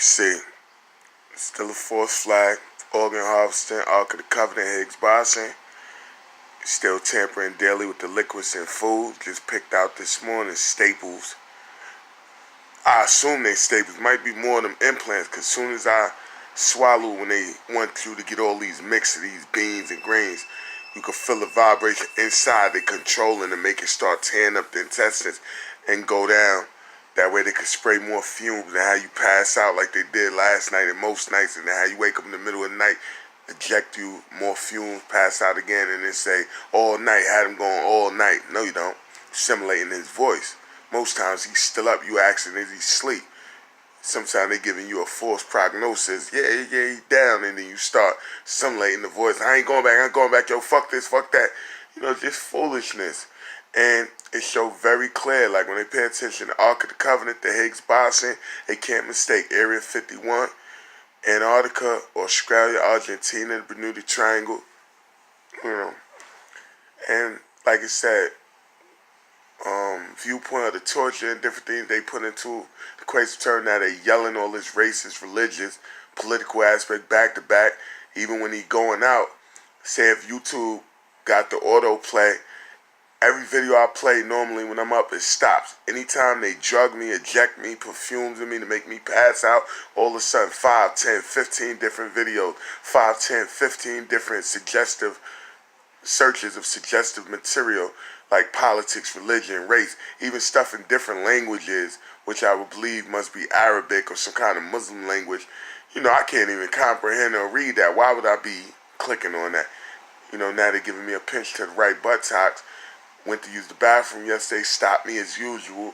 See, still a fourth flag, organ harvesting, Ark of the Covenant, Higgs boson. Still tampering daily with the liquids and food. Just picked out this morning staples. I assume they staples. Might be more of them implants, because soon as I swallow, when they want you to get all these mix of these beans and grains, you can feel the vibration inside. They controlling and make it start tearing up the intestines and go down. That way they could spray more fumes and how you pass out like they did last night and most nights, and then how you wake up in the middle of the night, eject you more fumes, pass out again, and then say all night, had him going all night. No, you don't. Simulating his voice. Most times he's still up. You asking, is he asleep? Sometimes they giving you a false prognosis. Yeah, he's down, and then you start simulating the voice. I ain't going back. Yo, fuck this, fuck that. Just foolishness. And it showed very clear, like when they pay attention to Ark of the Covenant, the Higgs boson, they can't mistake Area 51, Antarctica, Australia, Argentina, the Bermuda Triangle, And like I said, viewpoint of the torture and different things they put into the equation term, that they yelling all this racist, religious, political aspect back to back. Even when he going out, say if YouTube got the autoplay, every video I play normally when I'm up, it stops. Anytime they drug me, eject me, perfumes in me to make me pass out, all of a sudden 5, 10, 15 different videos, 5, 10, 15 different suggestive searches of suggestive material like politics, religion, race, even stuff in different languages, which I would believe must be Arabic or some kind of Muslim language. I can't even comprehend or read that. Why would I be clicking on that? Now they're giving me a pinch to the right buttocks. Went to use the bathroom yesterday, stopped me as usual,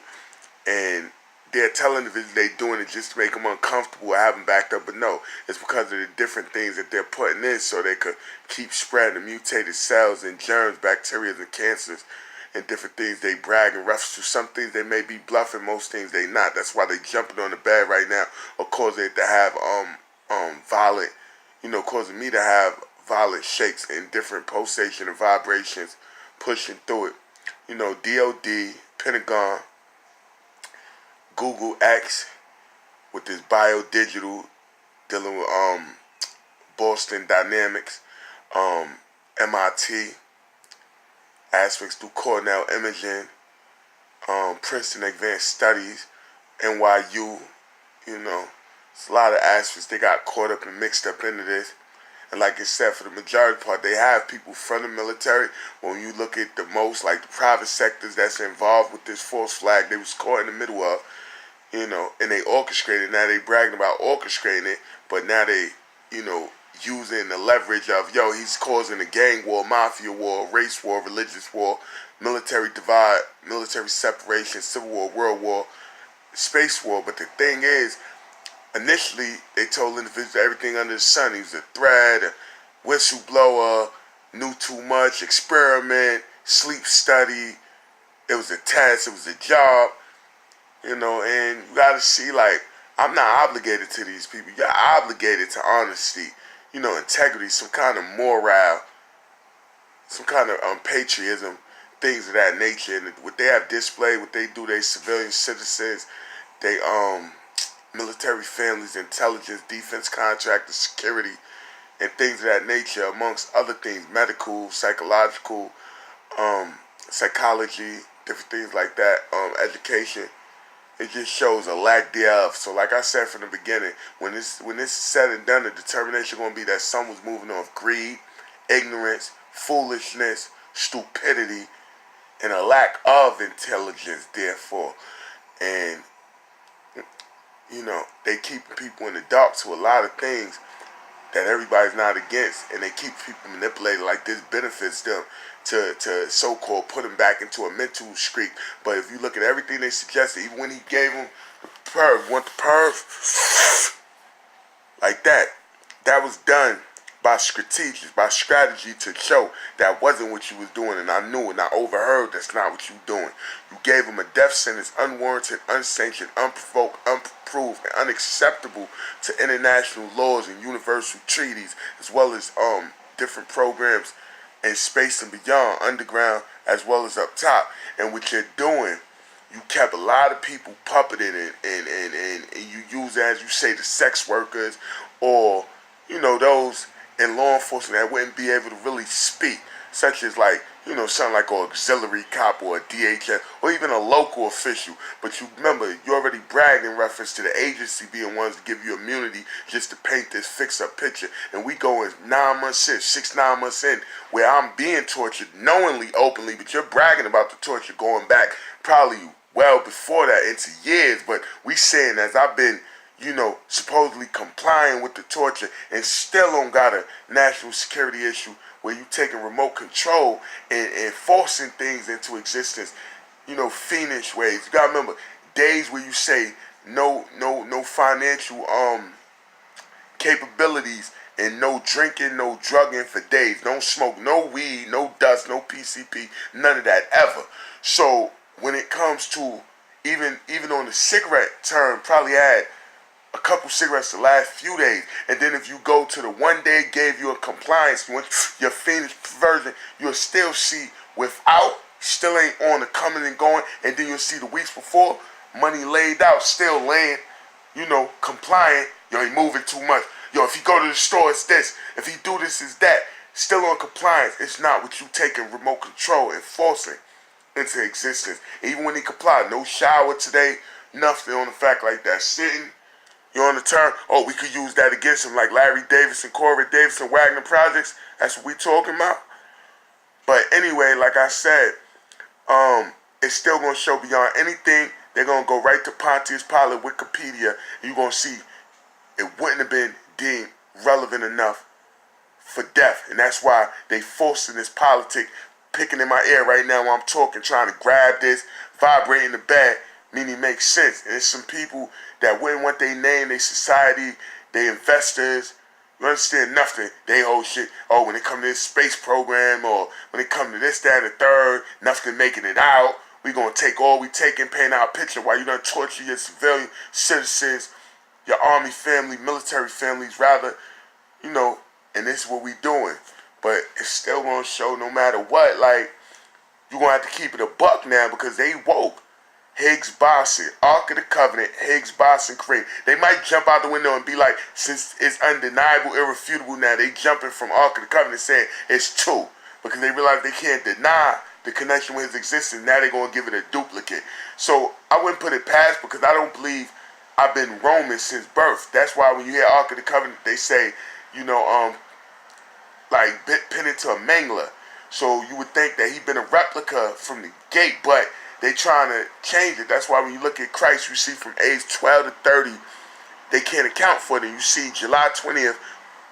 and they're telling the they doing it just to make them uncomfortable or have them backed up, but no, it's because of the different things that they're putting in so they could keep spreading the mutated cells and germs, bacteria, and cancers, and different things they brag and reference to. Some things they may be bluffing, most things they not. That's why they jumping on the bed right now, or causing it to have violent, causing me to have violent shakes and different pulsation and vibrations pushing through it. DOD, Pentagon, Google X with this biodigital dealing with Boston Dynamics, MIT, aspects through Cornell Imaging, Princeton Advanced Studies, NYU, it's a lot of aspects they got caught up and mixed up into this. And like I said, for the majority part, they have people from the military. When you look at the most, like the private sectors that's involved with this false flag, they was caught in the middle of, and they orchestrated. Now they bragging about orchestrating it, but now they, using the leverage of, he's causing a gang war, mafia war, race war, religious war, military divide, military separation, civil war, world war, space war. But the thing is, initially, they told individuals everything under the sun. He was a threat, a whistleblower, knew too much, experiment, sleep study. It was a test, it was a job, and you gotta see, like, I'm not obligated to these people. You're obligated to honesty, integrity, some kind of morale, some kind of patriotism, things of that nature. And what they have displayed, what they do, they civilian citizens, they military families, intelligence, defense contractors, security, and things of that nature, amongst other things, medical, psychological, psychology, different things like that, education. It just shows a lack thereof. So like I said from the beginning, when this is said and done, the determination going to be that some was moving off greed, ignorance, foolishness, stupidity, and a lack of intelligence, therefore. And they keep people in the dark to a lot of things that everybody's not against, and they keep people manipulated like this benefits them to so-called put them back into a mental streak. But if you look at everything they suggested, even when he gave them the perv, want the perv, like that was done by strategy to show that wasn't what you was doing, and I knew and I overheard that's not what you doing. You gave him a death sentence, unwarranted, unsanctioned, unprovoked, unapproved, and unacceptable to international laws and universal treaties, as well as different programs in space and beyond, underground as well as up top. And what you're doing you kept a lot of people puppeted and you use, as you say, the sex workers or, those in law enforcement that wouldn't be able to really speak, such as like, something like an auxiliary cop or a DHS or even a local official. But you remember, you already bragged in reference to the agency being ones to give you immunity just to paint this fix-up picture. And we going 9 months in, 9 months in, where I'm being tortured knowingly, openly, but you're bragging about the torture going back probably well before that into years. But we saying, as I've been supposedly complying with the torture and still don't got a national security issue where you taking remote control and forcing things into existence, fiendish ways. You gotta remember, days where you say no financial capabilities and no drinking, no drugging for days. Don't smoke, no weed, no dust, no PCP, none of that ever. So when it comes to even on the cigarette term, probably had a couple cigarettes the last few days, and then if you go to the one day gave you a compliance, your fiendish version, you'll still see without, still ain't on the coming and going, and then you'll see the weeks before, money laid out, still laying, compliant, he moving too much. If he go to the store, it's this. If he do this, it's that. Still on compliance. It's not what you taking remote control and forcing into existence. Even when he complied, no shower today, nothing on the fact like that. Sitting, you're on the turn. Oh, we could use that against him, like Larry Davidson, Corey Davidson, Wagner Projects. That's what we talking about. But anyway, like I said, it's still gonna show beyond anything. They're gonna go right to Pontius Pilate, Wikipedia, and you're gonna see it wouldn't have been deemed relevant enough for death, and that's why they forcing this politic, picking in my ear right now while I'm talking, trying to grab this, vibrating the bag, meaning it makes sense. And it's some people that wouldn't want their name, their society, their investors, you understand nothing. They whole shit, when it come to this space program, or when it come to this, that, and the third, nothing making it out. We gonna take all we take and paint our picture while you done torture your civilian citizens, your army family, military families, rather, and this is what we doing. But it's still gonna show no matter what, like, you gonna have to keep it a buck now because they woke. Higgs Boson, Ark of the Covenant, Higgs Boson Crate. They might jump out the window and be like, since it's undeniable, irrefutable now, they jumping from Ark of the Covenant saying it's two. Because they realize they can't deny the connection with his existence. Now they're going to give it a duplicate. So I wouldn't put it past, because I don't believe I've been Roman since birth. That's why when you hear Ark of the Covenant, they say, like pin it to a mangler. So you would think that he'd been a replica from the gate, but they trying to change it. That's why when you look at Christ, you see from age 12 to 30, they can't account for it. And you see July 20th,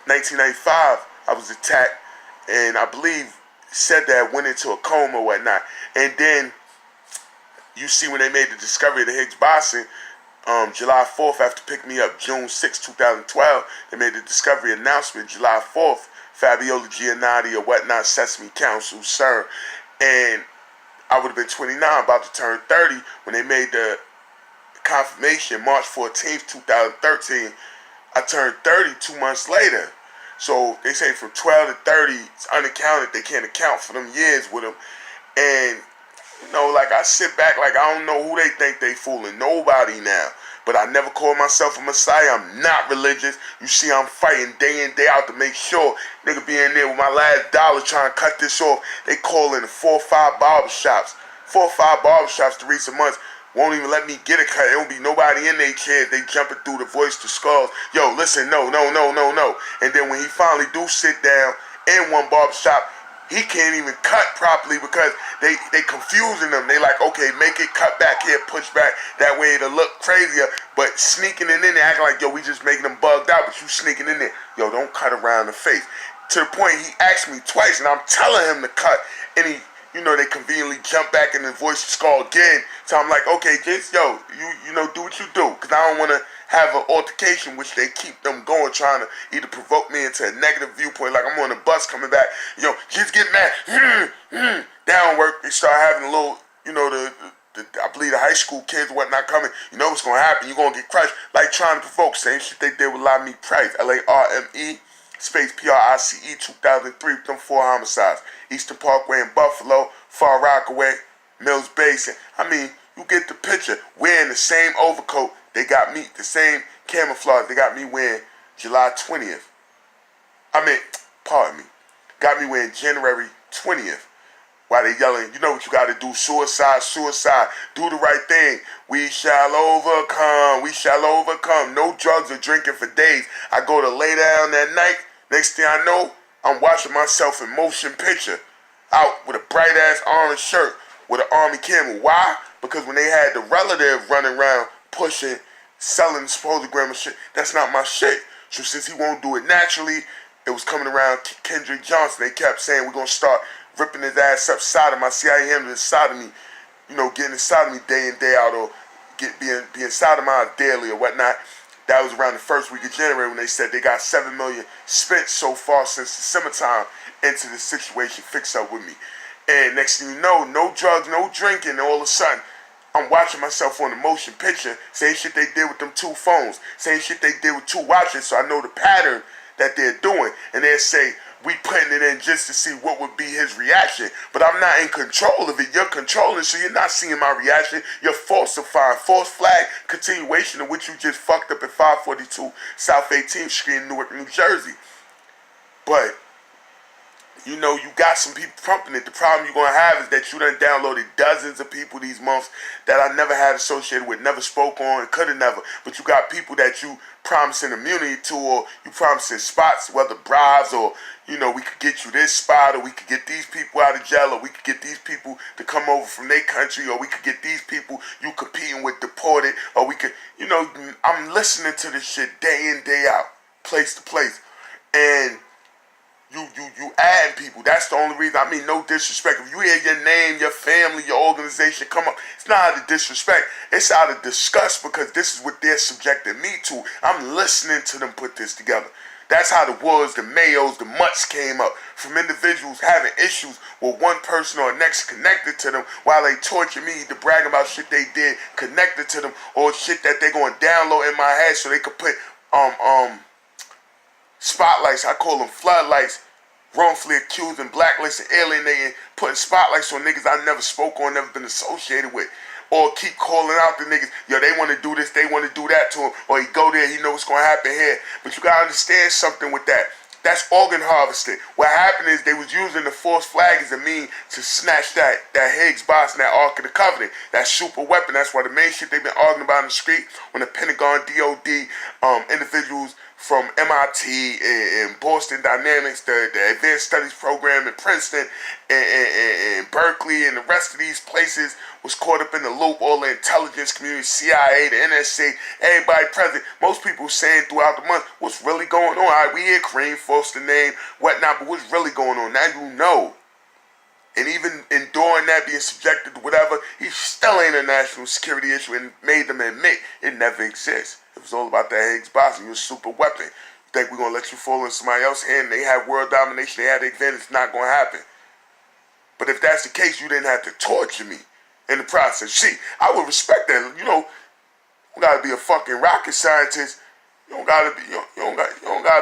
1995, I was attacked, and I believe said that I went into a coma or whatnot. And then you see when they made the discovery of the Higgs Boson, July 4th, after picking me up June 6, 2012, they made the discovery announcement July 4th, Fabiola Giannotti or whatnot, Sesame Council, CERN. And I would have been 29, about to turn 30, when they made the confirmation March 14th, 2013. I turned 30 2 months later. So they say from 12 to 30, it's unaccounted. They can't account for them years with them. And, like I sit back like I don't know who they think they fooling. Nobody now. But I never called myself a messiah. I'm not religious. You see, I'm fighting day in, day out to make sure nigga be in there with my last dollar trying to cut this off. They call in 4 or 5 barbershops. 4 or 5 barbershops to recent months won't even let me get a cut. There won't be nobody in their chairs. They jumping through the voice to skulls. Yo, listen, no. And then when he finally do sit down in one barbershop, he can't even cut properly because they confusing them. They like, okay, make it cut back here, push back. That way it'll look crazier. But sneaking it in there, acting like, yo, we just making them bugged out, but you sneaking in there. Yo, don't cut around the face. To the point he asked me twice, and I'm telling him to cut. And he, they conveniently jump back and the voice skull again. So I'm like, okay, just, yo, you do what you do. Because I don't want to have an altercation, which they keep them going, trying to either provoke me into a negative viewpoint, like I'm on the bus coming back, kids get mad, down work, they start having a little, I believe the high school kids and whatnot coming, what's going to happen, you're going to get crushed, like trying to provoke, same shit they did with Lamie Price, LARME, space PRICE, 2003, with them 4 homicides, Eastern Parkway in Buffalo, Far Rockaway, Mills Basin. I mean, You get the picture. Wearing the same overcoat they got me, the same camouflage they got me wearing July 20th. Pardon me. Got me wearing January 20th. While they yelling, you know what you gotta do, suicide, suicide, do the right thing. We shall overcome, we shall overcome. No drugs or drinking for days. I go to lay down that night, next thing I know, I'm watching myself in motion picture. Out with a bright ass orange shirt with an army camel. Why? Because when they had the relative running around pushing, selling supposed gram of shit, that's not my shit. So since he won't do it naturally, it was coming around Kendrick Johnson. They kept saying we're gonna start ripping his ass up, sodomy. I see how he handled his sodomy, getting his sodomy day in, day out, or being sodomized daily or whatnot. That was around the first week of January when they said they got $7 million spent so far since the summertime into the situation. Fix up with me. And next thing you know, no drugs, no drinking, and all of a sudden, I'm watching myself on the motion picture, same shit they did with them 2 phones, same shit they did with 2 watches, so I know the pattern that they're doing. And they'll say, we putting it in just to see what would be his reaction. But I'm not in control of it. You're controlling, so you're not seeing my reaction. You're falsifying. False flag continuation of what you just fucked up at 542 South 18th Street in Newark, New Jersey. But you got some people pumping it. The problem you're going to have is that you done downloaded dozens of people these months that I never had associated with, never spoke on, could have never. But you got people that you promising immunity to, or you promising spots, whether bribes or, we could get you this spot, or we could get these people out of jail, or we could get these people to come over from their country, or we could get these people you competing with deported, or we could, I'm listening to this shit day in, day out, place to place. And you add people. That's the only reason. No disrespect. If you hear your name, your family, your organization come up, it's not out of disrespect. It's out of disgust, because this is what they're subjecting me to. I'm listening to them put this together. That's how the Woods, the Mayos, the Mutts came up. From individuals having issues with one person or next connected to them, while they torture me to brag about shit they did connected to them, or shit that they're going to download in my head so they could put spotlights, I call them floodlights, wrongfully accused and blacklisted, alienating, putting spotlights on niggas I never spoke on, never been associated with. Or keep calling out the niggas, yo, they want to do this, they want to do that to him. Or he go there, he know what's going to happen here. But you got to understand something with that. That's organ harvesting. What happened is they was using the false flag as a mean to snatch that Higgs box and that Ark of the Covenant, that super weapon. That's why the main shit they've been arguing about in the street when the Pentagon, DOD, individuals from MIT and Boston Dynamics, the Advanced Studies program in Princeton and Berkeley and the rest of these places was caught up in the loop. All the intelligence community, CIA, the NSA, everybody present. Most people saying throughout the month, what's really going on? All right, we hear Kareem, Foster name, whatnot, but what's really going on? Now you know. And even enduring that, being subjected to whatever, he still ain't a national security issue, and made them admit it never exists. It was all about that Higgs boson, your super weapon. You think we're going to let you fall in somebody else's hand? They have world domination, they have the advantage, it's not going to happen. But if that's the case, you didn't have to torture me in the process. See, I would respect that. You don't got to be a fucking rocket scientist. You don't gotta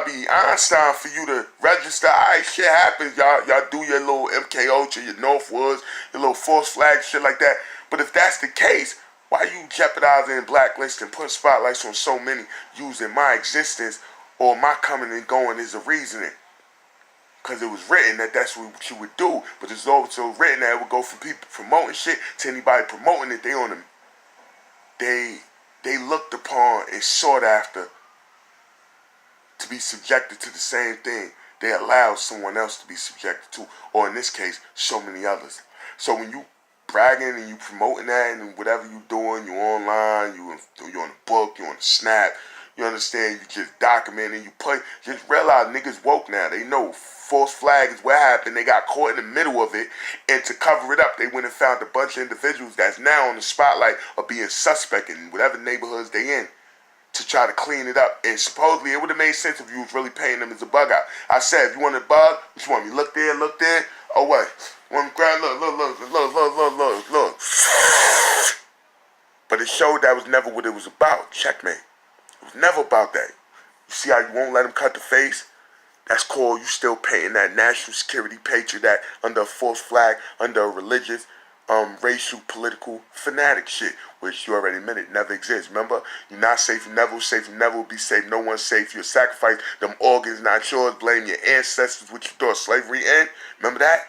be Einstein for you to register. Alright, shit happens. Y'all do your little MK Ultra, your Northwoods, your little false flag shit like that. But if that's the case, why are you jeopardizing and blacklisting and putting spotlights on so many using my existence or my coming and going as a reasoning? Because it was written that that's what you would do. But it's also written that it would go from people promoting shit to anybody promoting it. They looked upon and sought after to be subjected to the same thing they allowed someone else to be subjected to, or in this case, so many others. So when you bragging and you promoting that and whatever you doing, you online, you on the book, you on the snap, you understand, you just documenting, just realize niggas woke now. They know false flag is what happened. They got caught in the middle of it, and to cover it up, they went and found a bunch of individuals that's now on the spotlight of being suspect in whatever neighborhoods they in, to try to clean it up. And supposedly it would have made sense if you was really paying them as a bug out. I said, if you want a bug, what you want me? Look there. Oh, what? Want me to grab? Look. But it showed that was never what it was about. Checkmate. It was never about that. You see how you won't let them cut the face? That's called you still paying that national security patriot act under a false flag, under a religious racial, political, fanatic shit, which you already admitted never exists. Remember, you're not safe, you never safe, you never will be safe, no one's safe, you're sacrificed, them organs not yours, blame your ancestors, what you thought slavery end. Remember that?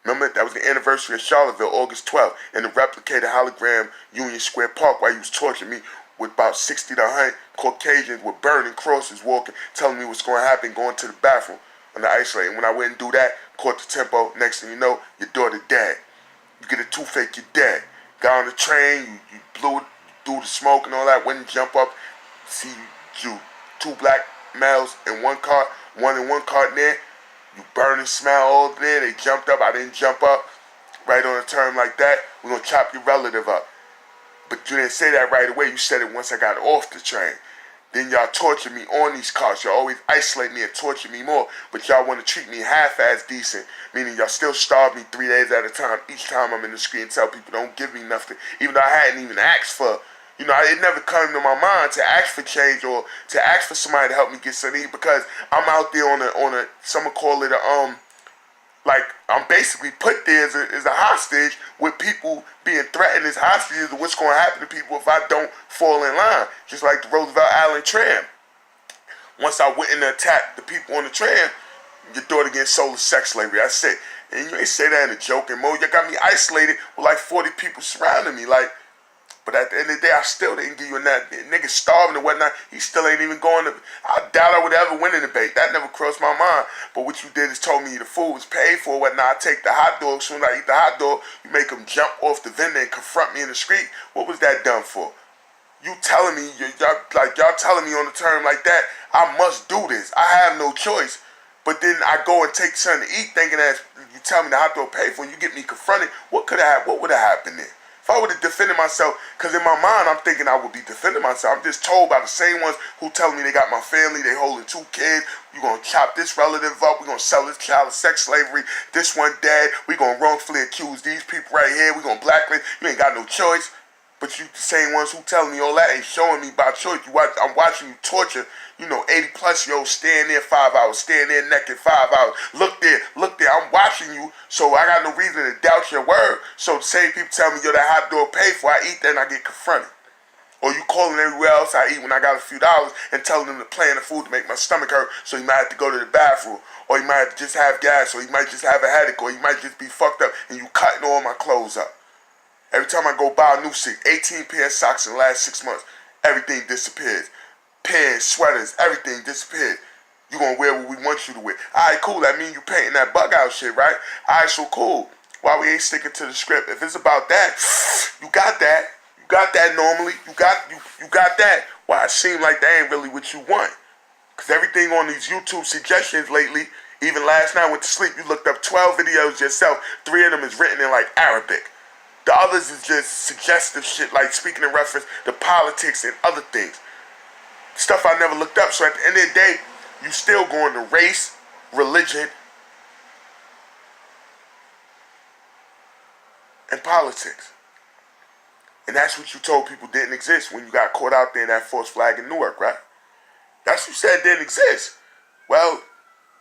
Remember, that was the anniversary of Charlottesville, August 12th, and the replicated hologram Union Square Park while you was torturing me with about 60 to 100 Caucasians with burning crosses walking, telling me what's going to happen, going to the bathroom on the isolate. And when I went and do that, caught the tempo, next thing you know, your daughter dead. You get a toothache, you're dead. Got on the train, you blew it through the smoke and all that, went and jump up, see you, two black males in one cart, one in one cart there. You burn and smell all there. They jumped up. I didn't jump up. Right on a term like that, we're going to chop your relative up. But you didn't say that right away. You said it once I got off the train. Then y'all torture me on these cars. Y'all always isolate me and torture me more. But y'all want to treat me half-ass decent. Meaning y'all still starve me 3 days at a time. Each time I'm in the street and tell people don't give me nothing. Even though I hadn't even asked for, it never come to my mind to ask for change or to ask for somebody to help me get something to eat, because I'm out there on a someone call it like I'm basically put there as a hostage, with people being threatened as hostages of what's going to happen to people if I don't fall in line. Just like the Roosevelt Island tram. Once I went in and attacked the people on the tram, your daughter getting sold as sex slavery. That's it. And you ain't say that in a joking mode. You got me isolated with like 40 people surrounding me. Like, but at the end of the day, I still didn't give you that. Nigga starving and whatnot. He still ain't even going to. I doubt I would ever win in the debate. That never crossed my mind. But what you did is told me the food was paid for, whatnot. I take the hot dog. Soon as I eat the hot dog, you make them jump off the vendor and confront me in the street. What was that done for? You telling me, y'all telling me on the term like that, I must do this. I have no choice. But then I go and take something to eat, thinking that you tell me the hot dog paid for, and you get me confronted. What would have happened there? If I would have defended myself, because in my mind I'm thinking I would be defending myself. I'm just told by the same ones who telling me they got my family, they holding 2 kids. You're going to chop this relative up. We're going to sell this child as sex slavery. This one dead. We're going to wrongfully accuse these people right here. We're going to blacklist. You ain't got no choice. But you the same ones who telling me all that ain't showing me by choice. I'm watching you torture, 80 plus year olds staying there 5 hours, staying there naked 5 hours. Look there. I'm watching you, so I got no reason to doubt your word. So the same people tell me, that hot dog paid for, I eat that and I get confronted. Or you calling everywhere else I eat when I got a few dollars and telling them to plan the food to make my stomach hurt, so you might have to go to the bathroom. Or you might have to just have gas, or you might just have a headache, or you might just be fucked up and you cutting all my clothes up. Every time I go buy a new suit, 18 pair of socks in the last 6 months, everything disappears. Pants, sweaters, everything disappeared. You gonna wear what we want you to wear. Alright, cool. That mean you painting that bug out shit, right? Alright, so cool. Why we ain't sticking to the script? If it's about that, you got that. You got that normally. You got that. Why it seem like that ain't really what you want? Because everything on these YouTube suggestions lately, even last night I went to sleep, you looked up 12 videos yourself. 3 of them is written in like Arabic. The others is just suggestive shit, like speaking in reference to politics and other things. Stuff I never looked up. So at the end of the day, you still going to race, religion, and politics. And that's what you told people didn't exist when you got caught out there in that false flag in Newark, right? That's what you said didn't exist. Well,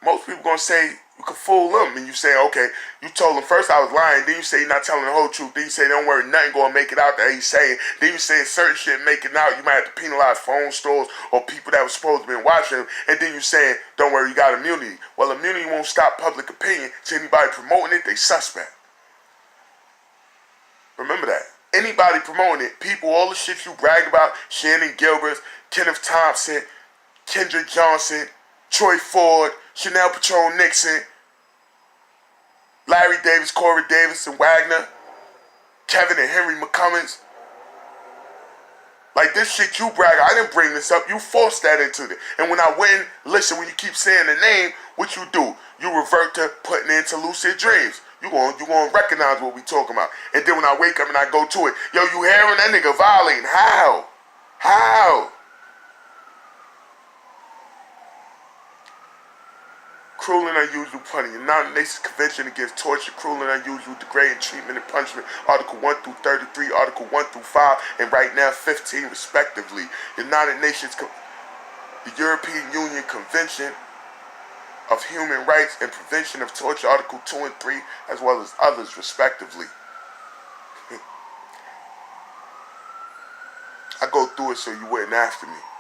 most people gonna say you could fool them, and you say, okay, you told them first I was lying, then you say you're not telling the whole truth, then you say don't worry, nothing gonna make it out that he's saying, then you say certain shit make it out, you might have to penalize phone stores or people that were supposed to be watching him, and then you saying, don't worry, you got immunity. Well, immunity won't stop public opinion, so anybody promoting it, they suspect. Remember that. Anybody promoting it, people, all the shit you brag about, Shannon Gilbert, Kenneth Thompson, Kendrick Johnson, Troy Ford, Chanel Patron Nixon, Larry Davis, Corey Davis, and Wagner, Kevin and Henry McCummins. Like this shit you brag, I didn't bring this up, you forced that into it. And when I went, listen, when you keep saying the name, what you do? You revert to putting it into lucid dreams. You gonna recognize what we talking about. And then when I wake up and I go to it, yo, you hearing that nigga violating? How? How? Cruel and unusual punishment. United Nations Convention Against Torture, Cruel and Unusual, Degrading Treatment and Punishment, Article 1 through 33, Article 1 through 5, and right now 15 respectively. United Nations, the European Union Convention of Human Rights and Prevention of Torture, Article 2 and 3, as well as others respectively. go through it so you wouldn't after me.